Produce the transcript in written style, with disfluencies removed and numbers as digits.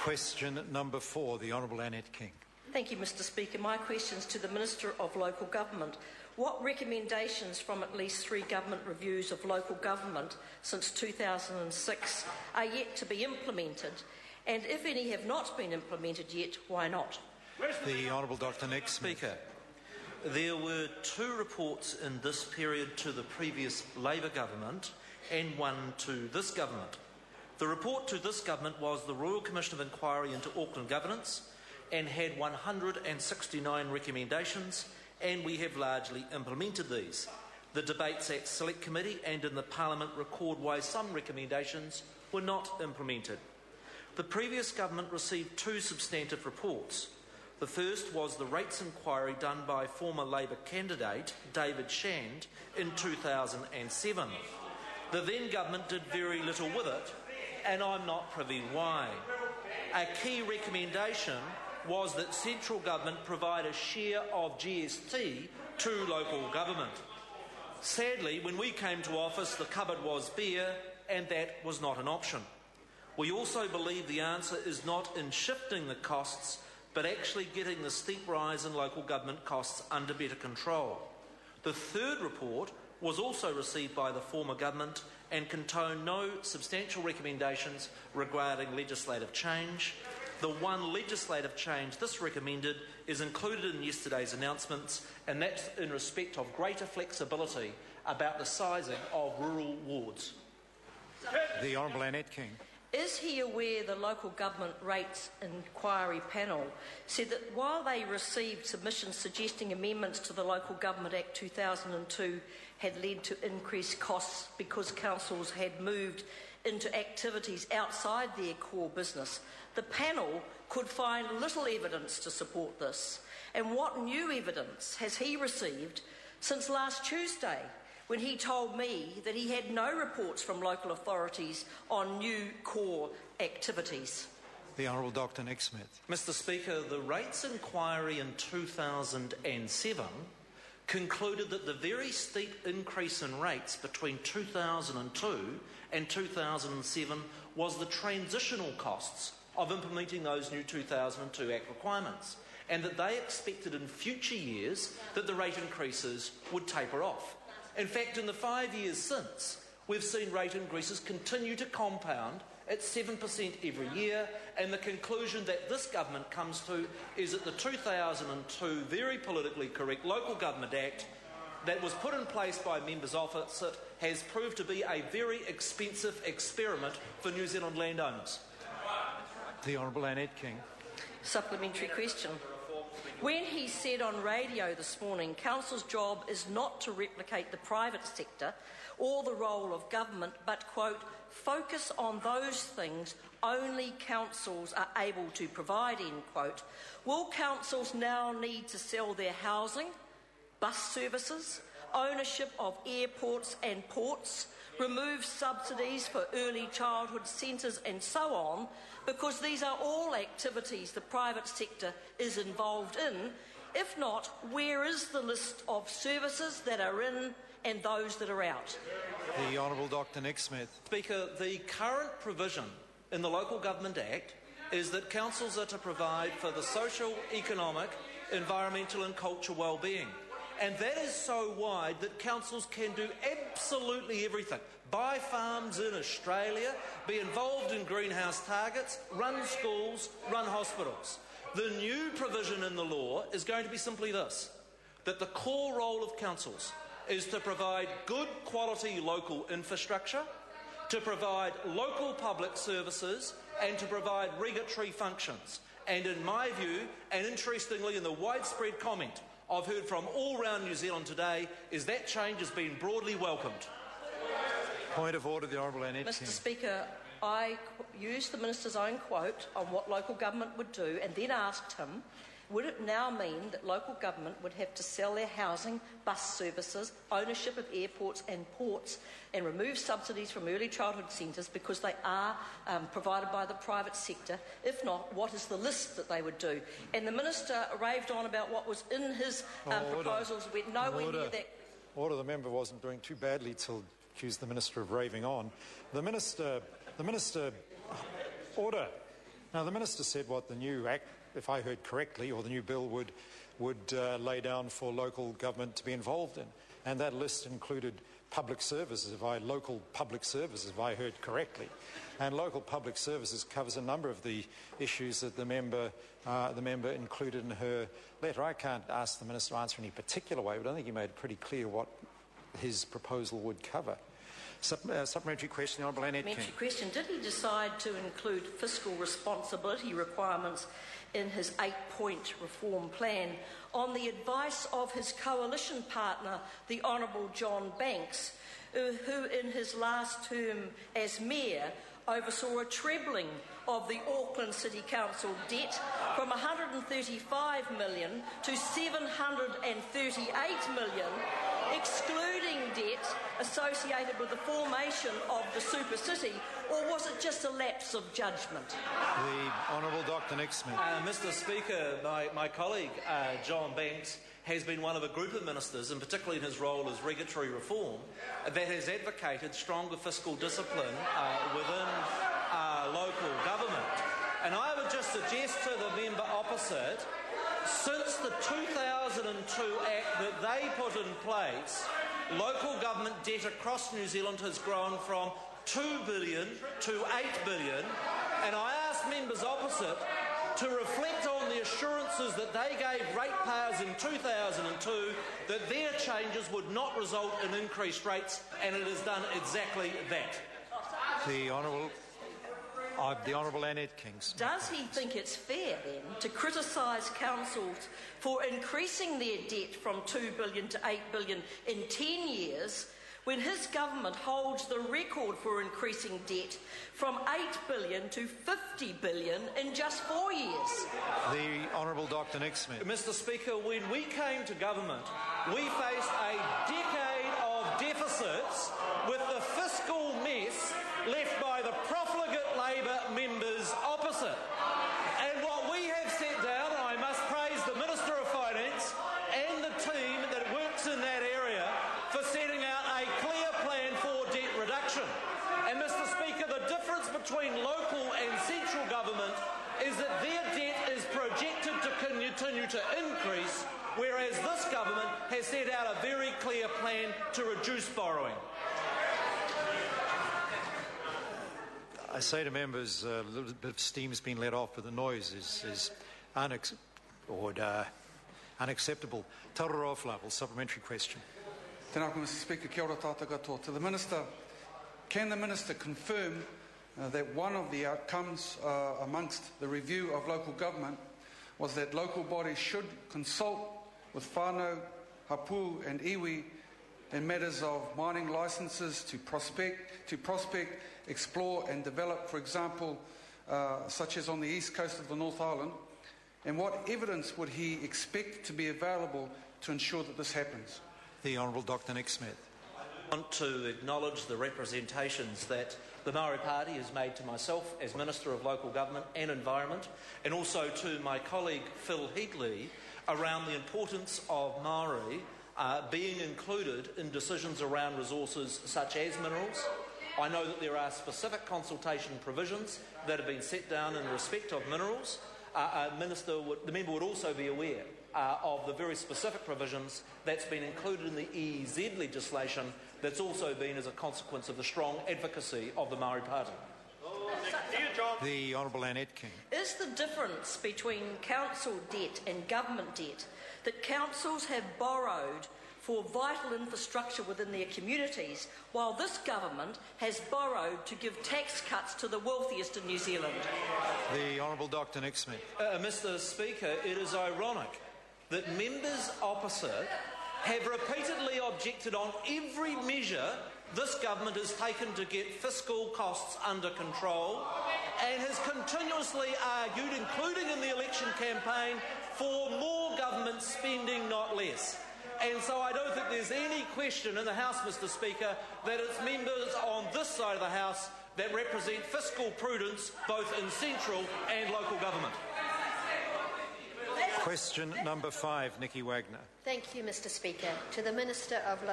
Question number 4, the Honourable Annette King. Thank you, Mr Speaker. My question is to the Minister of Local Government. What recommendations from at least 3 government reviews of local government since 2006 are yet to be implemented? And if any have not been implemented yet, why not? The Honourable Dr Nick Smith. Speaker, there were 2 reports in this period to the previous Labour government and 1 to this government. The report to this government was the Royal Commission of Inquiry into Auckland Governance and had 169 recommendations, and we have largely implemented these. The debates at Select Committee and in the Parliament record why some recommendations were not implemented. The previous government received 2 substantive reports. The first was the rates inquiry done by former Labour candidate David Shand in 2007. The then government did very little with it, and I'm not privy why. A key recommendation was that central government provide a share of GST to local government. Sadly, when we came to office, the cupboard was bare, and that was not an option. We also believe the answer is not in shifting the costs, but actually getting the steep rise in local government costs under better control. The third report was also received by the former government and contained no substantial recommendations regarding legislative change. The one legislative change this recommended is included in yesterday's announcements, and that's in respect of greater flexibility about the sizing of rural wards. The Honourable Annette King. Is he aware the local government rates inquiry panel said that while they received submissions suggesting amendments to the Local Government Act 2002 had led to increased costs because councils had moved into activities outside their core business, the panel could find little evidence to support this? And what new evidence has he received since last Tuesday, when he told me that he had no reports from local authorities on new core activities? The Honourable Dr Nick Smith. Mr Speaker, the rates inquiry in 2007 concluded that the very steep increase in rates between 2002 and 2007 was the transitional costs of implementing those new 2002 Act requirements, and that they expected in future years that the rate increases would taper off. In fact, in the 5 years since, we've seen rate increases continue to compound at 7% every year, and the conclusion that this government comes to is that the 2002 very politically correct Local Government Act that was put in place by members opposite has proved to be a very expensive experiment for New Zealand landowners. The Honourable Annette King. Supplementary question. When he said on radio this morning, Council's job is not to replicate the private sector or the role of government, but, quote, focus on those things only councils are able to provide, end quote, will councils now need to sell their housing, bus services, ownership of airports and ports, remove subsidies for early childhood centres and so on, because these are all activities the private sector is involved in? If not, where is the list of services that are in and those that are out? The Honourable Dr Nick Smith. Speaker, the current provision in the Local Government Act is that councils are to provide for the social, economic, environmental and cultural well-being. And that is so wide that councils can do absolutely everything. Buy farms in Australia, be involved in greenhouse targets, run schools, run hospitals. The new provision in the law is going to be simply this, that the core role of councils is to provide good quality local infrastructure, to provide local public services and to provide regulatory functions. And in my view, and interestingly in the widespread comment I've heard from all around New Zealand today, is that change has been broadly welcomed. Point of order, the Honourable Annette King. Mr Speaker, I used the Minister's own quote on what local government would do and then asked him, would it now mean that local government would have to sell their housing, bus services, ownership of airports and ports and remove subsidies from early childhood centres because they are provided by the private sector? If not, what is the list that they would do? And the Minister raved on about what was in his proposals. We're nowhere near that. Order. The member wasn't doing too badly till accused the Minister of raving on. The Minister, order. Now, the Minister said what the new Act, if I heard correctly, or the new bill would lay down for local government to be involved in. And that list included public services, local public services, if I heard correctly. And local public services covers a number of the issues that the member included in her letter. I can't ask the Minister to answer any particular way, but I think he made it pretty clear what his proposal would cover. Supplementary question, the Honourable Annette King. Supplementary question. Did he decide to include fiscal responsibility requirements in his 8-point reform plan on the advice of his coalition partner, the Honourable John Banks, who in his last term as Mayor oversaw a trebling of the Auckland City Council debt from $135 million to $738 million, excluding debt associated with the formation of the Super City, or was it just a lapse of judgment? The Honourable Dr Nick Smith. Mr Speaker, my colleague John Banks has been one of a group of ministers, and particularly in his role as regulatory reform, that has advocated stronger fiscal discipline within local government. And I would just suggest to the member opposite, since the 2002 Act that they put in place, local government debt across New Zealand has grown from $2 billion to $8 billion, and I ask members opposite to reflect on the assurances that they gave ratepayers in 2002 that their changes would not result in increased rates, and it has done exactly that. The Honourable Annette King. Does he think it's fair, then, to criticise councils for increasing their debt from $2 billion to $8 billion in 10 years when his government holds the record for increasing debt from $8 billion to $50 billion in just 4 years? The Honourable Dr Nick Smith. Mr Speaker, when we came to government, we faced a decade of deficits with the fiscal mess left by the profligate Labour members opposite. And what we have set down, and I must praise the Minister of Finance and the team that works in that area for setting out a clear plan for debt reduction. And Mr Speaker, the difference between local and central government is that their debt is projected to continue to increase, whereas this government has set out a very clear plan to reduce borrowing. I say to members, a little bit of steam's been let off, but the noise is unacceptable. Tauraro Flavel, supplementary question. Tēnā koe, Mr Speaker, kia ora tātou katoa. To the Minister, can the Minister confirm that one of the outcomes amongst the review of local government was that local bodies should consult with whānau, hapu and iwi in matters of mining licences to prospect, explore and develop, for example, such as on the east coast of the North Island? And what evidence would he expect to be available to ensure that this happens? The Honourable Dr Nick Smith. I want to acknowledge the representations that the Maori Party has made to myself as Minister of Local Government and Environment, and also to my colleague Phil Heatley, around the importance of Maori being included in decisions around resources such as minerals. I know that there are specific consultation provisions that have been set down in respect of minerals. The member would also be aware of the very specific provisions that's been included in the EEZ legislation that's also been as a consequence of the strong advocacy of the Maori Party. The Honourable Annette King. Is the difference between council debt and government debt that councils have borrowed for vital infrastructure within their communities, while this government has borrowed to give tax cuts to the wealthiest in New Zealand? The Honourable Dr Nick Smith. Mr Speaker, it is ironic that members opposite have repeatedly objected on every measure this government has taken to get fiscal costs under control, and has continuously argued, including in the election campaign, for more government spending, not less. And so I don't think there's any question in the House, Mr Speaker, that it's members on this side of the House that represent fiscal prudence both in central and local government. Question number 5, Nikki Wagner. Thank you, Mr Speaker. To the Minister of